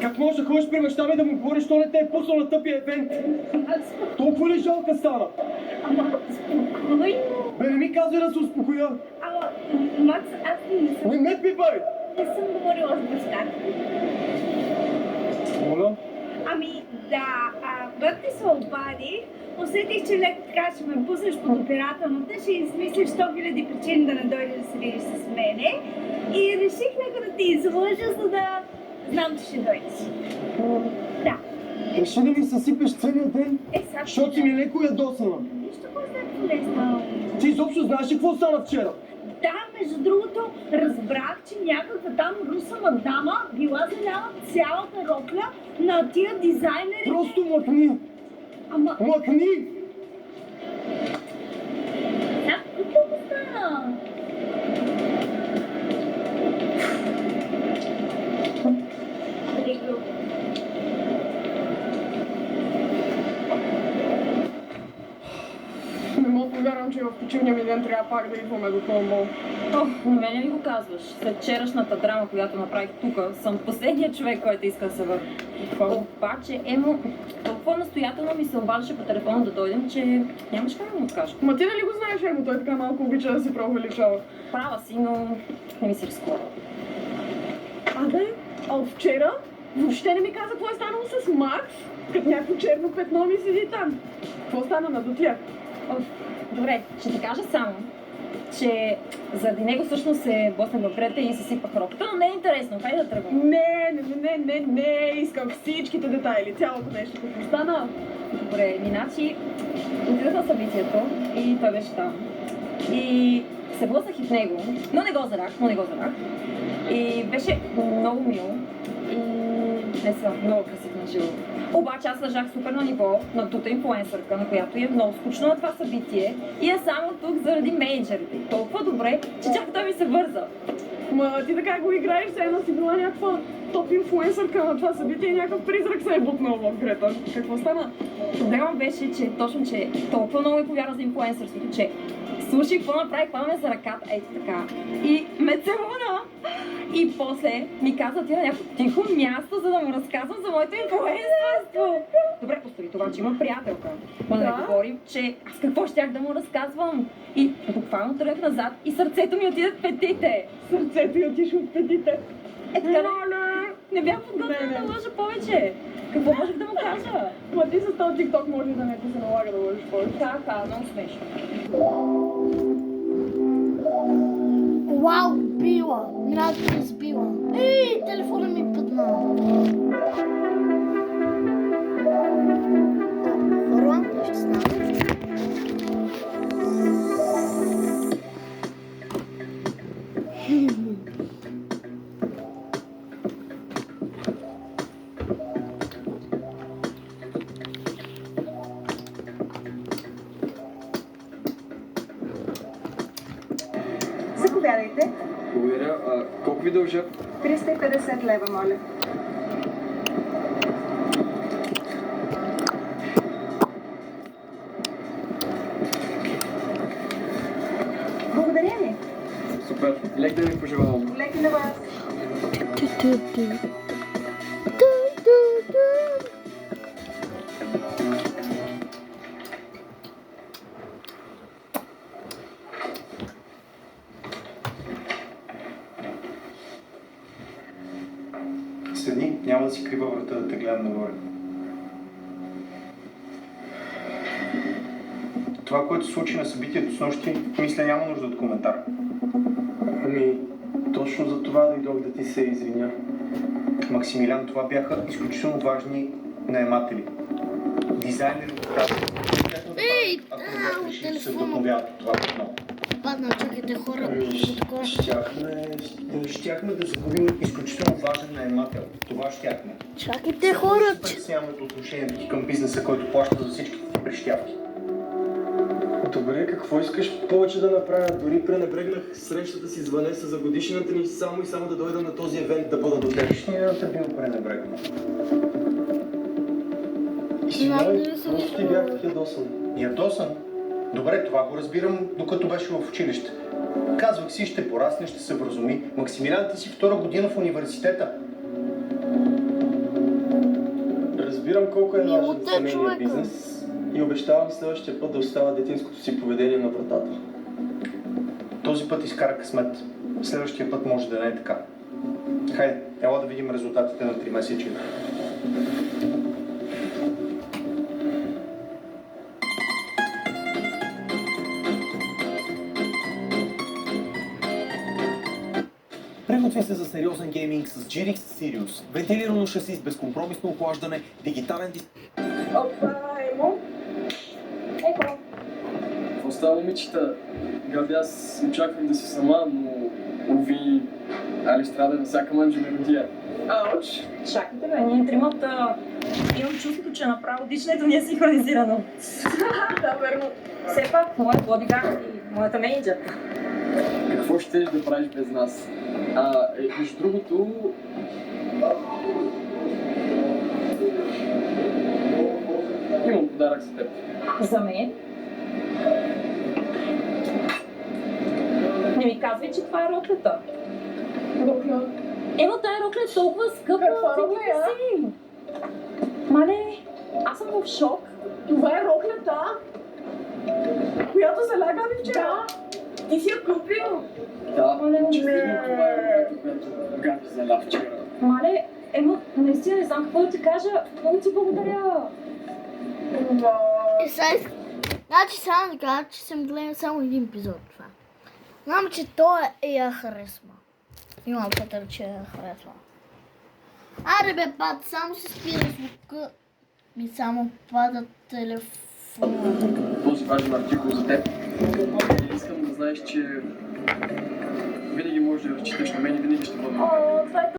Как можеш да ходиш при баща ми да му говориш, що не те е пуснал на тъпия евент? Толкова ли жалка стана? Ама, спокойно. Бе, не ми казвай да се успокоя. Ама, Макс, аз не съм... Не пипай! Не съм говорила с баща. Моля? Ами, да, брат ти се обади, усетих, че леко така ще ме пуснеш под оперателната, ще измислиш 100 000 причини да не дойдеш да се видиш с мене и реших леко да ти излъжа, за да знам, че ще дойдеш. Да. Реши да ми съсипеш целият ден, Сега... защото си ми леко ядосана. Нищо по-знак не е станало. Ти изобщо знаеш ли какво стана вчера? Да, между другото, разбрах, че някаква там руса мадама била заляла цялата рокля на тия дизайнери. Просто млъкни! Ама... Млъкни! Какво стана? Не мога да повярвам, че в почивния ми ден трябва пак да идваме до този мол. На мен ли го казваш? След вчерашната драма, която направих тук, съм последният човек, който иска да се върне. Обаче, Емо, толкова настоятелно ми се обаждаше по телефона да дойдем, че нямаш как да му откажа. Ма ти нали го знаеш, Емо, той така малко обича да се преувеличава. Права си, но не ми се рискува. Абе, а от вчера въобще не ми каза какво е станало с Макс, като някакво черно петно ми седи там. Какво стана на дотия? Добре, ще ти кажа само, че заради него всъщност се блъснах в прета и се сипах роката, но не е интересно. Хайде да тръгвам. Не, искам всичките детайли, цялото нещо, какво стана. Добре, Миначи, отидах на събитието и той беше там. И се блъснах и в него, но не го зарах. И беше много мил и не съм много красив на живо. Обаче аз лъжах супер на ниво на тута инфлуенсърка, на която е много скучно на това събитие и е само тук заради менеджерите. Толкова добре, че чак той ми се върза. Ма ти така го играеш, все едно си била някаква топ инфлуенсърка на това събитие и някакъв призрак се е бутнал в Грета. Какво стана? Проблемът беше, че точно, че толкова много ми повярва за инфлуенсърството, че слушай какво направи, хвана ме за ръката, ето така. И ме целуна. И после ми каза, отида на някакво тихо място, за да му разказвам за моето инфлуенсърство. Добре, остави това, че има приятелка. Но да не говорим, че аз какво щях да му разказвам. И буквално тръгнах назад и сърцето ми отида в петите. Сърцето й отиша от петите. Е така, не бях подготвена да лъжа повече. Какво можех да му кажа? Ма ти с този тикток може да не ти се налага да лъжиш повече. Така, много смешно. Вау, била! Миналата ми сбила. Ей, телефона ми пътна. Хора, ще знам. Заповядайте. Благодаря. Колко ви дължа? 350 лева, моля. Благодаря ви. Супер. Лек да ви пожелавам. Леки на вас. Седни, няма да си крива врата да те гледам нагоре. Това, което се случи на събитието с нощи, мисля няма нужда от коментар. Ами, точно за това дойдох да ти се извиня. Максимилиан, това бяха изключително важни наематели. Дизайнери от тази. Ей, Ако не бяха решили, че се телефона. вдъхновяват от това петно. Падна, чакайте хора. Щяхме да загубим изключително важен наемател. Това щяхме. Чакайте хора. Пресяваме отношението ти към бизнеса, който плаща за всичките ти прищявки. Добре, какво искаш повече да направя? Дори пренебрегнах срещата си с Ванеса за годишната ни само и само да дойда на този евент да бъда до теб. Лишният е бил пренебрегнат. Извинявай, просто ти бях ядосан. Ядосан? Добре, това го разбирам, докато беше в училище. Казвах си, ще порасне, ще се вразуми. Максимилиан, ти си втора година в университета. разбирам колко е важен Милота за семейния човека. бизнес и обещавам следващия път да оставя детинското си поведение на вратата. Този път изкара късмет. Следващия път може да не е така. Хайде, ела да видим резултатите на 3 месечи. Приготвя се за сериозен гейминг с GTX Sirius, вентилирано шаси с безкомпромисно охлаждане, дигитален дисплей. Опа, Емо. Еко, Какво става, момичета? Габи, аз очаквах да си сама, но уви, Али страда на всяка манджа мелодия. Ауч. чакайте бе, ние тримата имам чувството, че направо дишането ни е синхронизирано. Да, верно. Все пак, моят бодигард и моята менеджерка. Какво ще да правиш без нас? Между другото, имам подарък за теб. За мен. Не ми казвай, че това е роклята. Рокля. Ема, тая рокля е толкова скъпа. Каква ти рокля е, а? си. Мале, аз съм в шок. Това е роклята, която заляга ми вчера. Ти си я купил. Да, Оле, очевидно това е роката, която Габи заля вчера. Мале, ема, наистина не знам какво да ти кажа. Много ти благодаря. И сега значи само да кажа, че съм гледал само един епизод от това. Знам, че той я харесва. Имам петър, че я харесва. Аре бе, пат, само се спира звука. Ми само пада телефона. Този важен артикул за теб. Искам да знаеш, че винаги можеш да разчиташ на мен и винаги ще бъда. О, това е